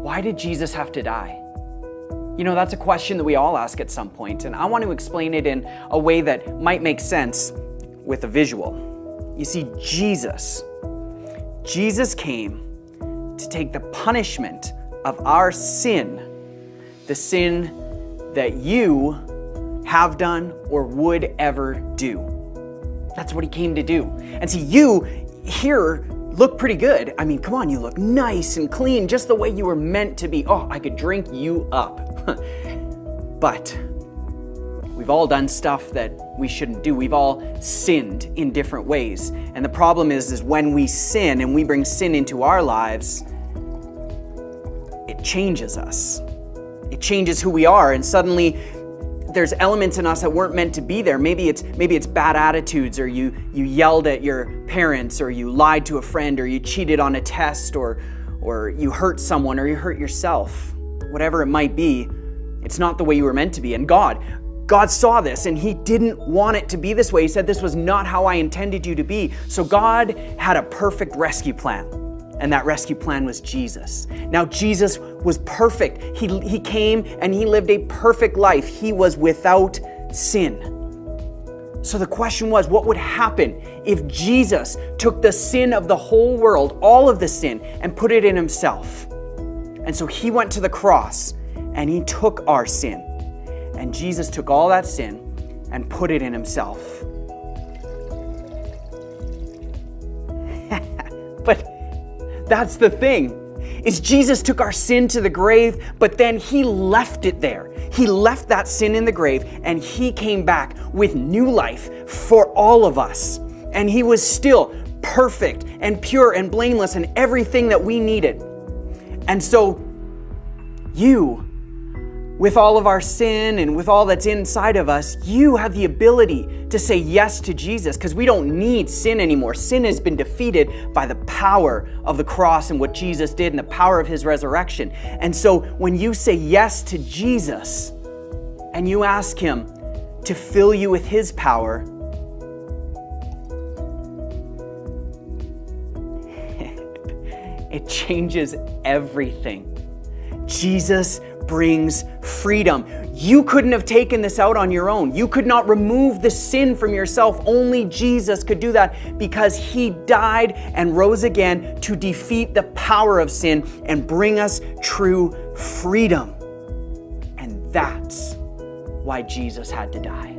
why did Jesus have to die? You know, that's a question that we all ask at some point, and I want to explain it in a way that might make sense with a visual. You see, Jesus came to take the punishment of our sin, the sin that you have done or would ever do. That's what he came to do. And see, you here look pretty good. I mean, come on, you look nice and clean, just the way you were meant to be. Oh, I could drink you up. But we've all done stuff that we shouldn't do. We've all sinned in different ways. And the problem is when we sin and we bring sin into our lives, it changes us. It changes who we are, and suddenly there's elements in us that weren't meant to be there. Maybe it's bad attitudes, or you yelled at your parents, or you lied to a friend, or you cheated on a test, or you hurt someone, or you hurt yourself. Whatever it might be, it's not the way you were meant to be. And God saw this, and he didn't want it to be this way. He said, this was not how I intended you to be. So God had a perfect rescue plan. And that rescue plan was Jesus. Now, Jesus was perfect. He came and he lived a perfect life. He was without sin. So the question was, what would happen if Jesus took the sin of the whole world, all of the sin, and put it in himself? And so he went to the cross and he took our sin. And Jesus took all that sin and put it in himself. But that's the thing, is Jesus took our sin to the grave, but then he left it there. He left that sin in the grave, and he came back with new life for all of us. And he was still perfect and pure and blameless and everything that we needed. And so you, with all of our sin and with all that's inside of us, you have the ability to say yes to Jesus, because we don't need sin anymore. Sin has been defeated by the power of the cross and what Jesus did and the power of his resurrection. And so when you say yes to Jesus and you ask him to fill you with his power, it changes everything. Jesus brings freedom. You couldn't have taken this out on your own. You could not remove the sin from yourself. Only Jesus could do that, because he died and rose again to defeat the power of sin and bring us true freedom. And that's why Jesus had to die.